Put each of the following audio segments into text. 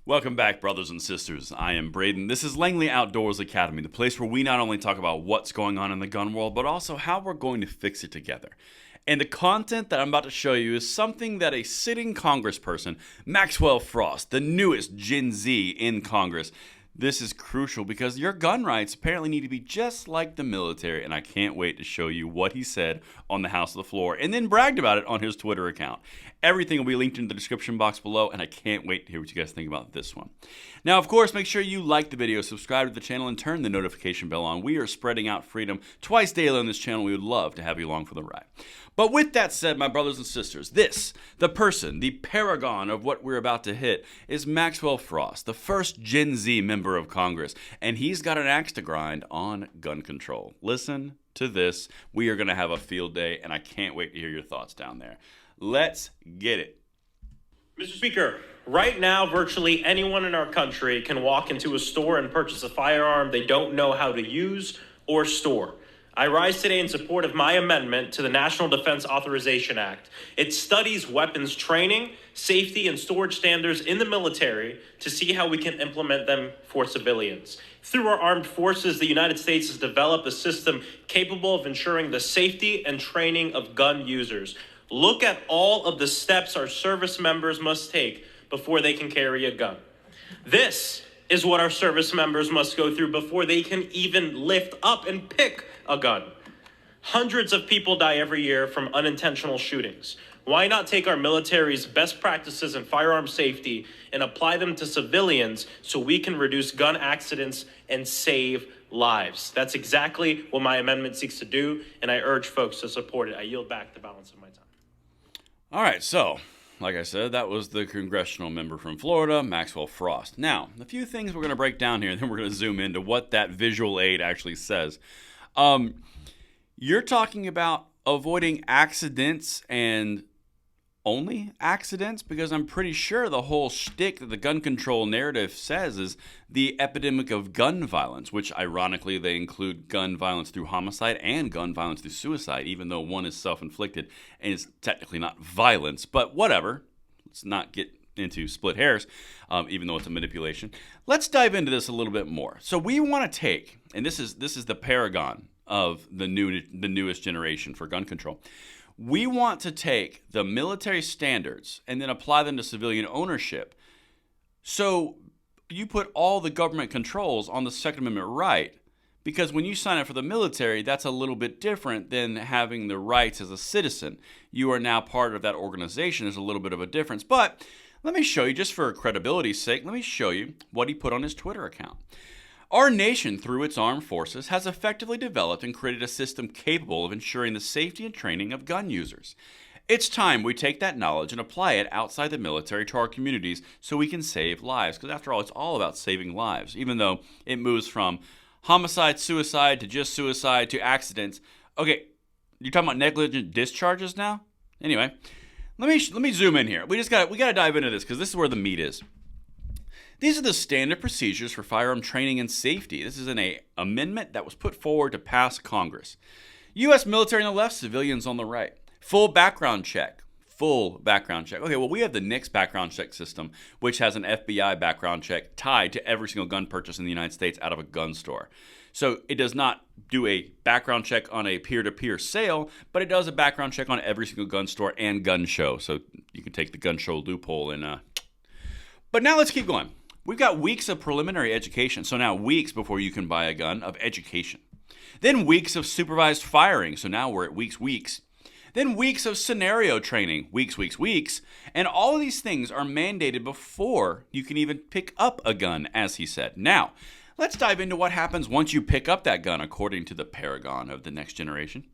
Welcome back, brothers and sisters. I am Braden. This is Langley Outdoors Academy, the place where we not only talk about what's going on in the gun world, but also how we're going to fix it together. And the content that I'm about to show you is something that a sitting congressperson, Maxwell Frost, the newest Gen Z in Congress, this is crucial because your gun rights apparently need to be just like the military, and I can't wait to show you what he said on the House of the Floor and then bragged about it on his Twitter account. Everything will be linked in the description box below, and I can't wait to hear what you guys think about this one. Now, of course, make sure you like the video, subscribe to the channel, and turn the notification bell on. We are spreading out freedom twice daily on this channel. We would love to have you along for the ride. But with that said, my brothers and sisters, the person, the paragon of what we're about to hit, is Maxwell Frost, the first Gen Z member of Congress, and he's got an axe to grind on gun control. Listen to this. We are going to have a field day, and I can't wait to hear your thoughts down there. Let's get it. Mr. Speaker, right now, virtually anyone in our country can walk into a store and purchase a firearm they don't know how to use or store. I rise today in support of my amendment to the National Defense Authorization Act. It studies weapons training, safety, and storage standards in the military to see how we can implement them for civilians. Through our armed forces, the United States has developed a system capable of ensuring the safety and training of gun users. Look at all of the steps our service members must take before they can carry a gun. This is what our service members must go through before they can even lift up and pick a gun. Hundreds of people die every year from unintentional shootings. Why not take our military's best practices in firearm safety and apply them to civilians so we can reduce gun accidents and save lives? That's exactly what my amendment seeks to do, and I urge folks to support it. I yield back the balance of my time. All right, so, like I said, that was the congressional member from Florida, Maxwell Frost. Now, a few things we're going to break down here, and then we're going to zoom into what that visual aid actually says. You're talking about avoiding accidents and only accidents? Because I'm pretty sure the whole shtick that the gun control narrative says is the epidemic of gun violence, which ironically they include gun violence through homicide and gun violence through suicide, even though one is self-inflicted and is technically not violence. But whatever, let's not get into split hairs, even though it's a manipulation. Let's dive into this a little bit more. So we want to take, and this is the paragon of the newest generation for gun control. We want to take the military standards and then apply them to civilian ownership. So you put all the government controls on the Second Amendment right, because when you sign up for the military, that's a little bit different than having the rights as a citizen. You are now part of that organization. There's a little bit of a difference. But let me show you, just for credibility's sake, let me show you what he put on his Twitter account. Our nation, through its armed forces, has effectively developed and created a system capable of ensuring the safety and training of gun users. It's time we take that knowledge and apply it outside the military to our communities so we can save lives. Because after all, it's all about saving lives, even though it moves from homicide, suicide, to just suicide, to accidents. Okay, you're talking about negligent discharges now? Anyway, let me zoom in here. We gotta dive into this because this is where the meat is. These are the standard procedures for firearm training and safety. This is an amendment that was put forward to pass Congress. U.S. military on the left, civilians on the right. Full background check. Okay, well, we have the NICS background check system, which has an FBI background check tied to every single gun purchase in the United States out of a gun store. So it does not do a background check on a peer-to-peer sale, but it does a background check on every single gun store and gun show. So you can take the gun show loophole and... But now let's keep going. We've got weeks of preliminary education, so now weeks before you can buy a gun of education. Then weeks of supervised firing, so now we're at weeks. Then weeks of scenario training, weeks. And all of these things are mandated before you can even pick up a gun, as he said. Now, let's dive into what happens once you pick up that gun, according to the paragon of the next generation.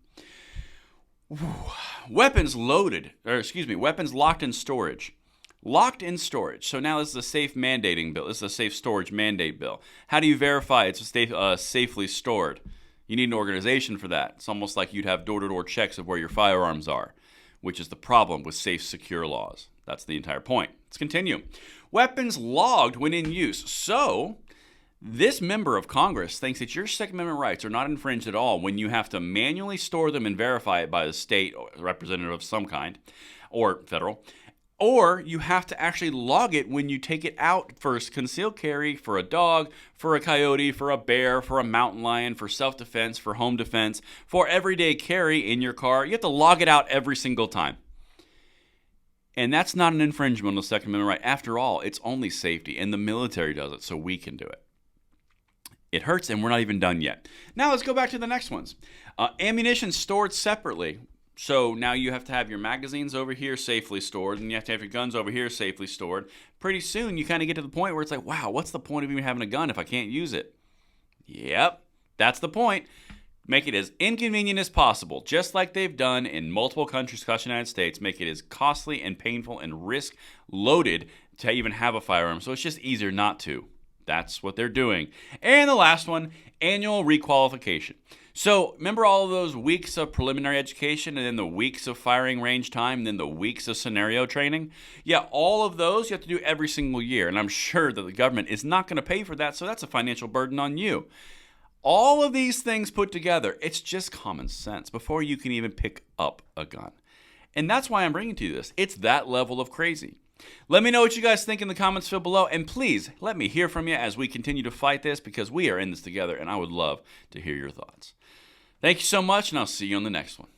Weapons locked in storage. Locked in storage. So now this is a safe mandating bill. This is a safe storage mandate bill. How do you verify it's safely stored? You need an organization for that. It's almost like you'd have door-to-door checks of where your firearms are, which is the problem with safe, secure laws. That's the entire point. Let's continue. Weapons logged when in use. So this member of Congress thinks that your Second Amendment rights are not infringed at all when you have to manually store them and verify it by the state or representative of some kind, or federal, Or you have to actually log it when you take it out for concealed carry, for a dog, for a coyote, for a bear, for a mountain lion, for self-defense, for home defense, for everyday carry in your car. You have to log it out every single time. And that's not an infringement on the Second Amendment right. After all, it's only safety, and the military does it, so we can do it. It hurts, and we're not even done yet. Now let's go back to the next ones. Ammunition stored separately. So now you have to have your magazines over here safely stored, and you have to have your guns over here safely stored. Pretty soon, you kind of get to the point where it's like, wow, what's the point of even having a gun if I can't use it? Yep, that's the point. Make it as inconvenient as possible, just like they've done in multiple countries across the United States. Make it as costly and painful and risk-loaded to even have a firearm, so it's just easier not to. That's what they're doing. And the last one, annual requalification. So remember all of those weeks of preliminary education and then the weeks of firing range time and then the weeks of scenario training? Yeah, all of those you have to do every single year. And I'm sure that the government is not going to pay for that, so that's a financial burden on you. All of these things put together, it's just common sense before you can even pick up a gun. And that's why I'm bringing to you this. It's that level of crazy. Let me know what you guys think in the comments field below, and please let me hear from you as we continue to fight this, because we are in this together, and I would love to hear your thoughts. Thank you so much, and I'll see you on the next one.